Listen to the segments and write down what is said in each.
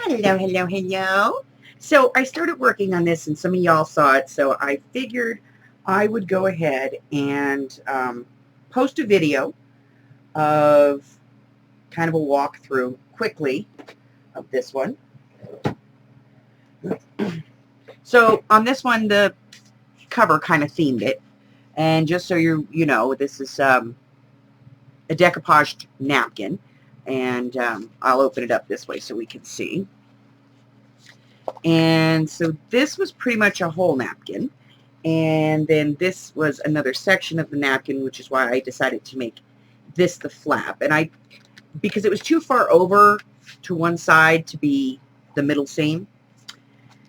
Hello, hello, hello. So I started working on this and some of y'all saw it, so I figured I would go ahead and post a video of kind of a walkthrough quickly of this one. So on this one, the cover kind of themed it. And just so you know, this is a decoupaged napkin. And I'll open it up this way so we can see. And so this was pretty much a whole napkin. And then this was another section of the napkin, which is why I decided to make this the flap. And because it was too far over to one side to be the middle seam.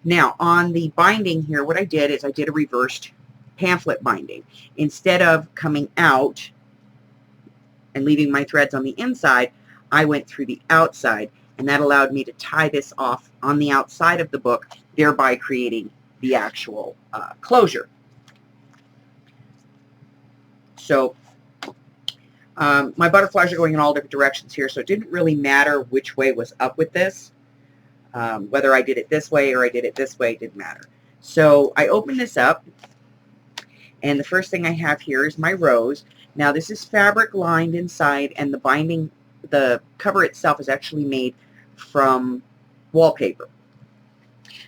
Now, on the binding here, what I did is I did a reversed pamphlet binding. Instead of coming out and leaving my threads on the inside, I went through the outside, and that allowed me to tie this off on the outside of the book, thereby creating the actual closure. So my butterflies are going in all different directions here, so it didn't really matter which way was up with this. Whether I did it this way or I did it this way, it didn't matter. So I opened this up, and the first thing I have here is my rose. Now this is fabric lined inside, and the binding, the cover itself is actually made from wallpaper.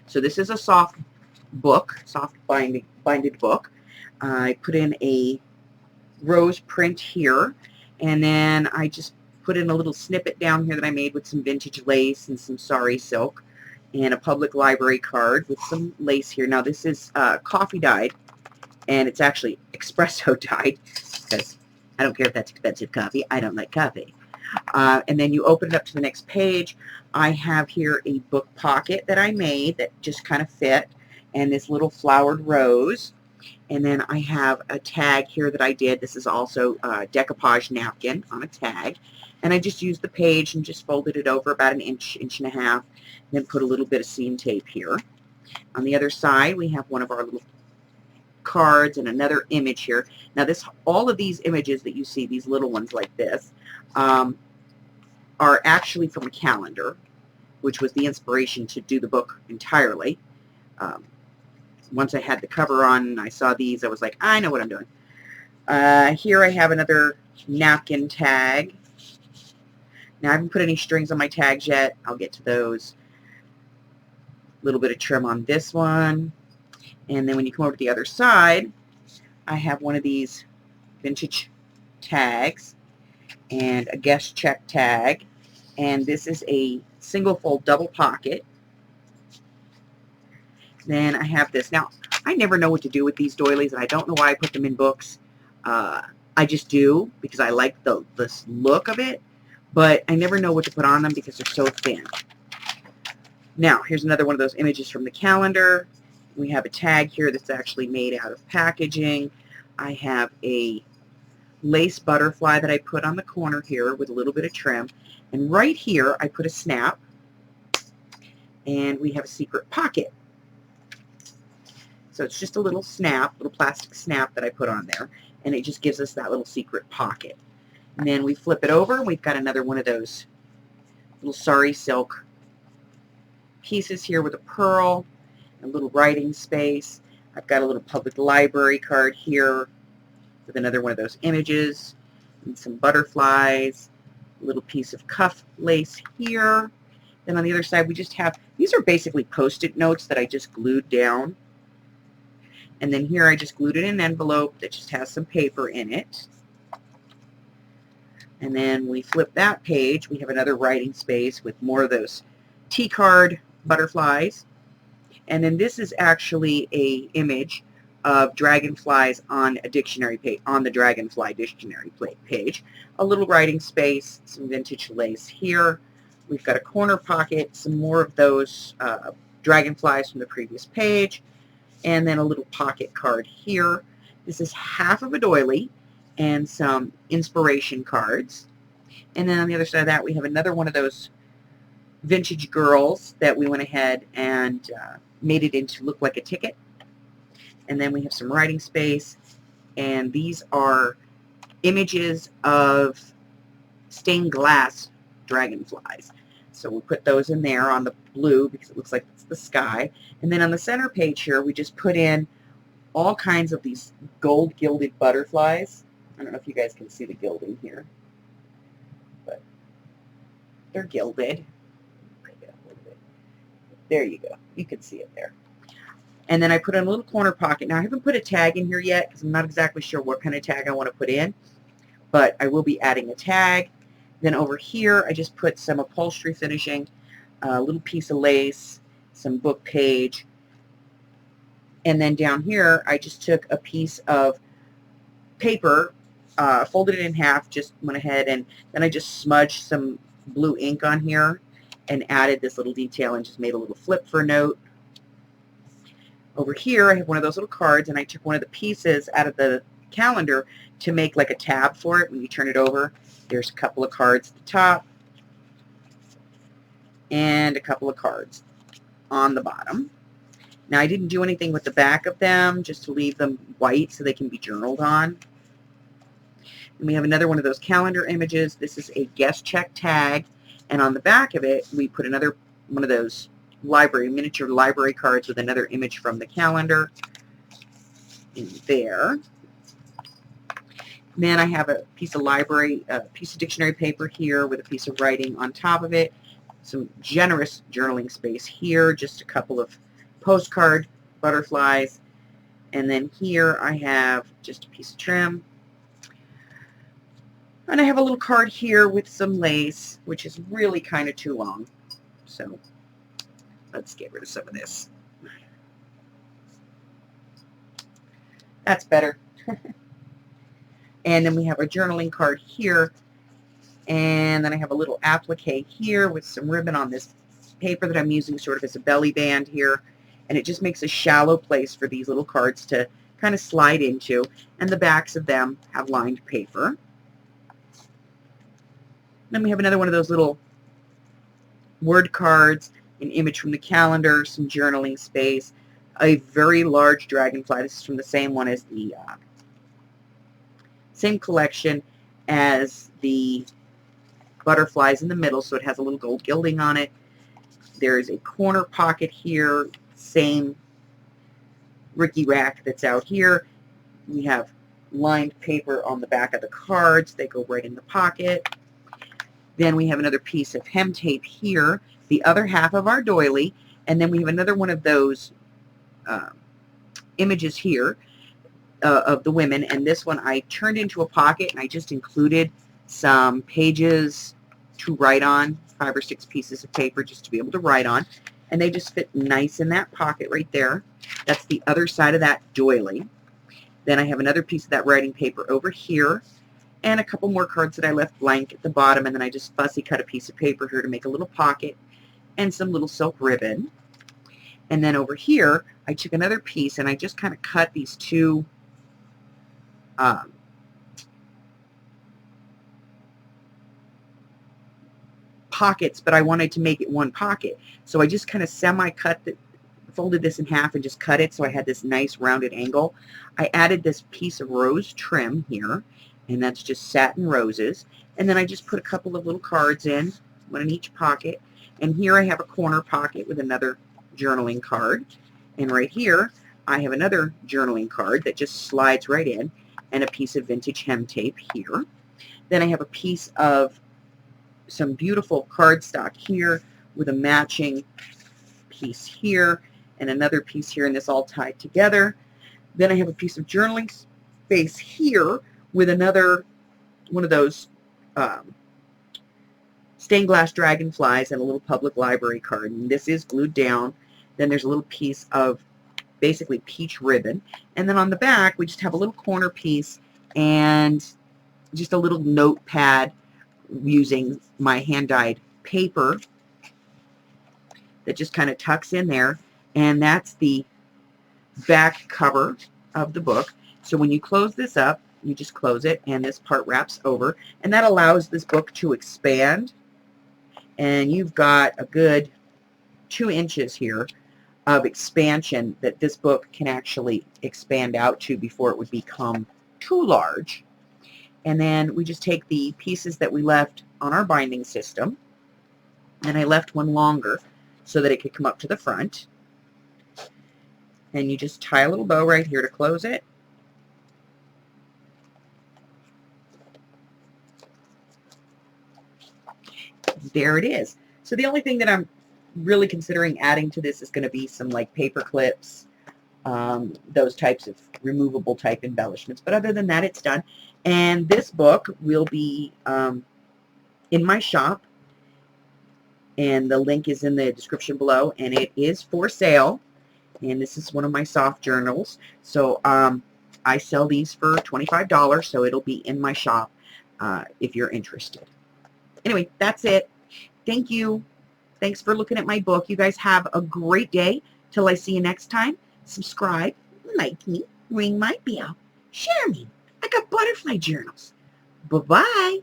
So this is a soft book, soft binded book. I put in a rose print here, and then I just put in a little snippet down here that I made with some vintage lace and some sari silk, and a public library card with some lace here. Now this is coffee dyed, and it's actually espresso dyed, because I don't care if that's expensive coffee. I don't like coffee. And then you open it up to the next page. I have here a book pocket that I made that just kind of fit, and this little flowered rose. And then I have a tag here that I did. This is also a decoupage napkin on a tag. And I just used the page and just folded it over about an inch, inch and a half, and then put a little bit of seam tape here. On the other side, we have one of our little cards and another image here. Now all of these images that you see, these little ones like this, are actually from a calendar, which was the inspiration to do the book entirely. Once I had the cover on and I saw these, I was like, I know what I'm doing. Here I have another napkin tag. Now I haven't put any strings on my tags yet. I'll get to those. A little bit of trim on this one. And then when you come over to the other side, I have one of these vintage tags and a guest check tag. And this is a single fold double pocket. Then I have this. Now, I never know what to do with these doilies, and I don't know why I put them in books. I just do, because I like the look of it, but I never know what to put on them because they're so thin. Now, here's another one of those images from the calendar. We have a tag here that's actually made out of packaging. I have a lace butterfly that I put on the corner here with a little bit of trim. And right here, I put a snap, and we have a secret pocket. So it's just a little snap, little plastic snap that I put on there, and it just gives us that little secret pocket. And then we flip it over, and we've got another one of those little sari silk pieces here with a pearl, a little writing space. I've got a little public library card here with another one of those images, and some butterflies, a little piece of cuff lace here. Then on the other side, we just have, these are basically Post-it notes that I just glued down. And then here I just glued in an envelope that just has some paper in it. And then we flip that page. We have another writing space with more of those T-card butterflies. And then this is actually a image of dragonflies on a dictionary page, on the Dragonfly dictionary page. A little writing space, some vintage lace here. We've got a corner pocket, some more of those dragonflies from the previous page, and then a little pocket card here. This is half of a doily and some inspiration cards. And then on the other side of that, we have another one of those vintage girls that we went ahead and made it into look like a ticket. And then we have some writing space, and these are images of stained glass dragonflies. So we put those in there on the blue because it looks like it's the sky. And then on the center page here, we just put in all kinds of these gold gilded butterflies. I don't know if you guys can see the gilding here, but they're gilded. Bring it up a little bit. There you go. You can see it there. And then I put in a little corner pocket. Now I haven't put a tag in here yet because I'm not exactly sure what kind of tag I want to put in, but I will be adding a tag. Then over here, I just put some upholstery finishing, a little piece of lace, some book page. And then down here, I just took a piece of paper, folded it in half, just went ahead, and then I just smudged some blue ink on here and added this little detail and just made a little flip for a note. Over here, I have one of those little cards, and I took one of the pieces out of the calendar to make like a tab for it. When you turn it over, there's a couple of cards at the top and a couple of cards on the bottom. Now, I didn't do anything with the back of them, just to leave them white so they can be journaled on. And we have another one of those calendar images. This is a guest check tag, and on the back of it, we put another one of those miniature library cards with another image from the calendar in there. Then I have a piece of dictionary paper here with a piece of writing on top of it. Some generous journaling space here, just a couple of postcard butterflies. And then here I have just a piece of trim. And I have a little card here with some lace, which is really kind of too long. So let's get rid of some of this. That's better. And then we have a journaling card here. And then I have a little applique here with some ribbon on this paper that I'm using sort of as a belly band here. And it just makes a shallow place for these little cards to kind of slide into. And the backs of them have lined paper. Then we have another one of those little word cards, an image from the calendar, some journaling space, a very large dragonfly. This is from the same one as the same collection as the butterflies in the middle, so it has a little gold gilding on it. There's a corner pocket here, same Ricky rack that's out here. We have lined paper on the back of the cards. They go right in the pocket. Then we have another piece of hem tape here, the other half of our doily, and then we have another one of those images here of the women, and this one I turned into a pocket, and I just included some pages to write on, 5 or 6 pieces of paper just to be able to write on, and they just fit nice in that pocket right there. That's the other side of that doily. Then I have another piece of that writing paper over here, and a couple more cards that I left blank at the bottom, and then I just fussy cut a piece of paper here to make a little pocket and some little silk ribbon. And then over here, I took another piece and I just kind of cut these two pockets, but I wanted to make it one pocket. So I just kind of folded this in half and just cut it so I had this nice rounded angle. I added this piece of rose trim here, and that's just satin roses. And then I just put a couple of little cards in, one in each pocket. And here I have a corner pocket with another journaling card. And right here, I have another journaling card that just slides right in, and a piece of vintage hem tape here. Then I have a piece of some beautiful cardstock here with a matching piece here and another piece here, and this all tied together. Then I have a piece of journaling space here with another one of those stained glass dragonflies and a little public library card, and this is glued down. Then there's a little piece of basically peach ribbon, and then on the back we just have a little corner piece and just a little notepad using my hand-dyed paper that just kind of tucks in there, and that's the back cover of the book. So when you close this up, you just close it and this part wraps over, and that allows this book to expand, and you've got a good 2 inches here of expansion that this book can actually expand out to before it would become too large. And then we just take the pieces that we left on our binding system And I left one longer so that it could come up to the front. And you just tie a little bow right here to close it. There it is. So the only thing that I'm really considering adding to this is going to be some like paper clips, those types of removable type embellishments. But other than that, it's done. And this book will be in my shop, and the link is in the description below, and it is for sale. And this is one of my soft journals. So I sell these for $25, so it'll be in my shop if you're interested. Anyway, that's it. Thank you. Thanks for looking at my book. You guys have a great day. Till I see you next time, subscribe, like me, ring my bell, share me. I got butterfly journals. Bye-bye.